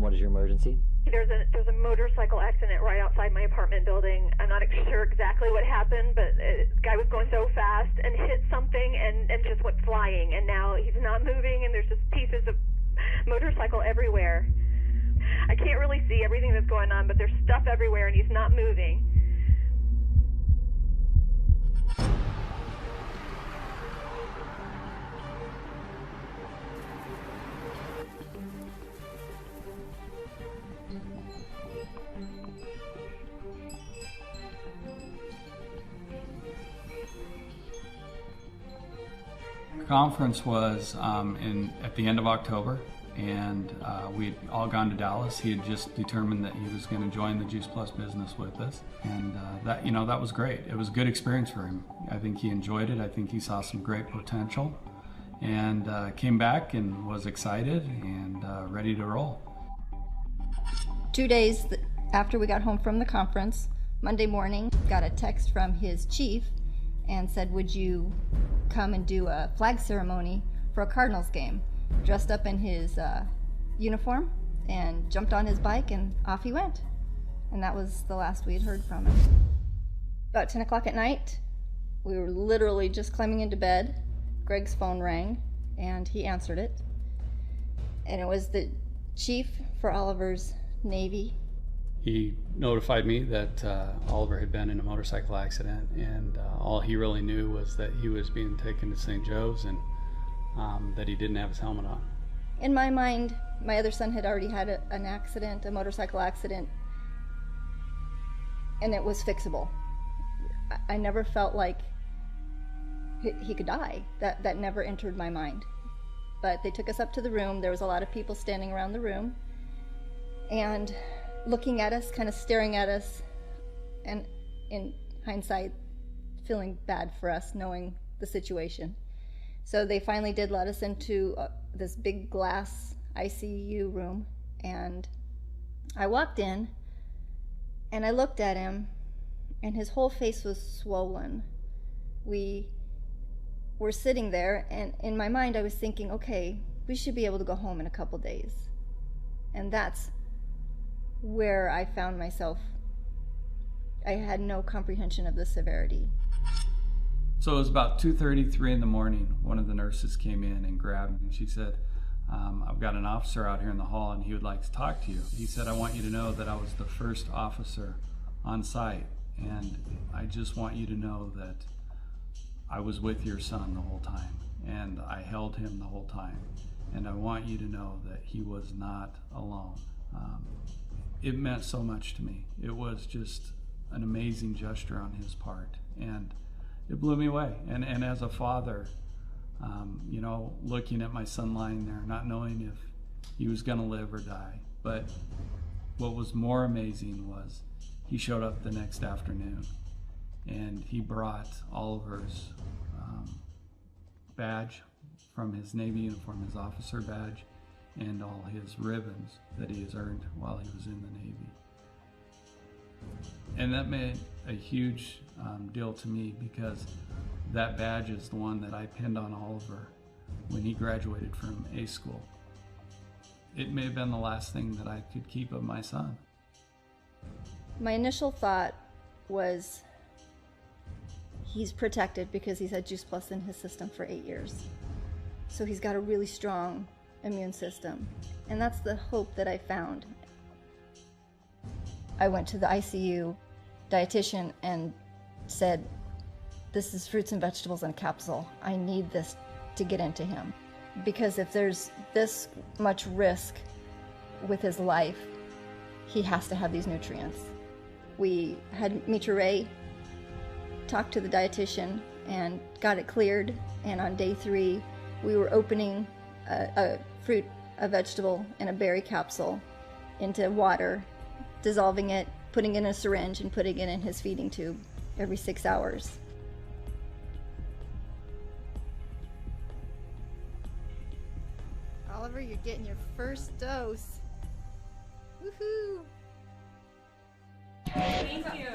What is your emergency? There's a motorcycle accident right outside my apartment building. I'm not sure exactly what happened, but the guy was going so fast and hit something and just went flying. And now he's not moving, and there's just pieces of motorcycle everywhere. I can't really see everything that's going on, but there's stuff everywhere, and he's not moving. Conference was at the end of October, and we'd all gone to Dallas. He had just determined that he was going to join the Juice Plus business with us, and that was great. It was a good experience for him. I think he enjoyed it. I think he saw some great potential, and came back and was excited and ready to roll. 2 days after we got home from the conference, Monday morning, got a text from his chief and said, would you come and do a flag ceremony for a Cardinals game? Dressed up in his uniform and jumped on his bike, and off he went. And that was the last we had heard from him. About 10 o'clock at night, we were literally just climbing into bed. Greg's phone rang, and he answered it. And it was the chief for Oliver's Navy. He notified me that Oliver had been in a motorcycle accident, and all he really knew was that he was being taken to St. Joe's, and that he didn't have his helmet on. In my mind, my other son had already had an accident, a motorcycle accident, and it was fixable. I never felt like he could die. That never entered my mind. But they took us up to the room. There was a lot of people standing around the room and looking at us, kind of staring at us, and in hindsight, feeling bad for us, knowing the situation. So they finally did let us into this big glass ICU room, and I walked in, and I looked at him, and his whole face was swollen. We were sitting there, and in my mind I was thinking, okay, we should be able to go home in a couple days. And that's where I found myself. I had no comprehension of the severity. So it was about 2:33 in the morning. One of the nurses came in and grabbed me, and she said, I've got an officer out here in the hall, and he would like to talk to you. He said, I want you to know that I was the first officer on site, and I just want you to know that I was with your son the whole time, and I held him the whole time, and I want you to know that he was not alone. It meant so much to me. It was just an amazing gesture on his part, and it blew me away. And as a father, looking at my son lying there, not knowing if he was going to live or die. But what was more amazing was he showed up the next afternoon, and he brought Oliver's badge from his Navy uniform, his officer badge, and all his ribbons that he has earned while he was in the Navy. And that made a huge deal to me, because that badge is the one that I pinned on Oliver when he graduated from A school. It may have been the last thing that I could keep of my son. My initial thought was, he's protected because he's had Juice Plus in his system for 8 years. So he's got a really strong immune system. And that's the hope that I found. I went to the ICU dietitian and said, this is fruits and vegetables in a capsule. I need this to get into him. Because if there's this much risk with his life, he has to have these nutrients. We had Mitra Ray talk to the dietitian and got it cleared. And on day 3, we were opening a fruit, a vegetable, and a berry capsule into water, dissolving it, putting it in a syringe, and putting it in his feeding tube every 6 hours. Oliver, you're getting your first dose. Woohoo! Thank you.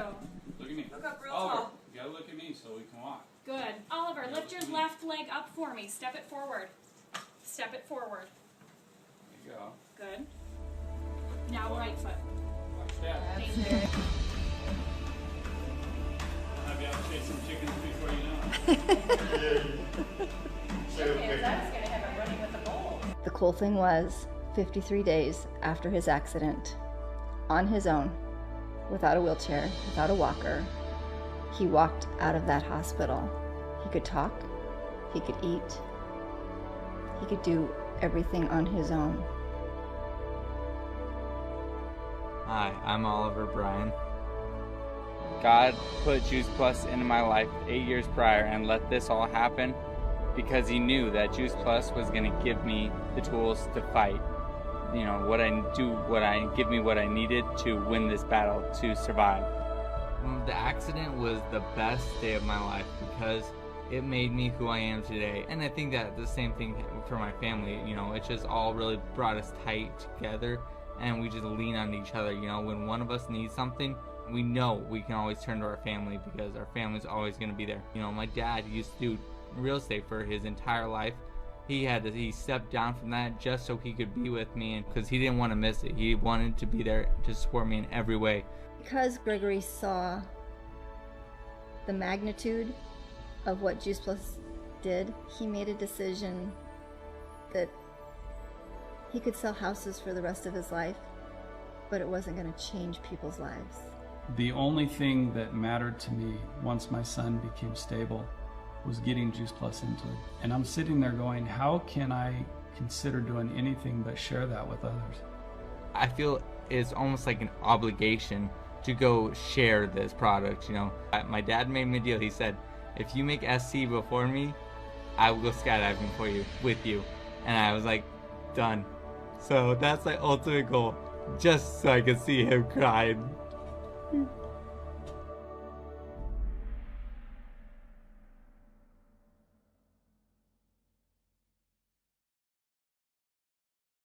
Look at me. Look up real Oliver, tall. you gotta look at me so we can walk. Good. Oliver, lift your left leg up for me. Step it forward. Step it forward. There you go. Good. Now right foot. Watch that. Thank you. I'll have you out chase some chickens before you know it. The cool thing was, 53 days after his accident, on his own, without a wheelchair, without a walker, he walked out of that hospital. He could talk, he could eat, he could do everything on his own. Hi, I'm Oliver Bryan. God put Juice Plus into my life 8 years prior and let this all happen because he knew that Juice Plus was going to give me the tools to fight. You know, give me what I needed to win this battle, to survive. The accident was the best day of my life because it made me who I am today. And I think that the same thing for my family, you know, it just all really brought us tight together and we just lean on each other. You know, when one of us needs something, we know we can always turn to our family because our family's always going to be there. You know, my dad used to do real estate for his entire life. He stepped down from that just so he could be with me, and because he didn't want to miss it. He wanted to be there to support me in every way. Because Gregory saw the magnitude of what Juice Plus did, he made a decision that he could sell houses for the rest of his life, but it wasn't going to change people's lives. The only thing that mattered to me once my son became stable was getting Juice Plus into it. And I'm sitting there going, how can I consider doing anything but share that with others? I feel it's almost like an obligation to go share this product, you know. My dad made me a deal. He said, if you make SC before me, I will go skydiving with you. And I was like, done. So that's my ultimate goal, just so I can see him crying.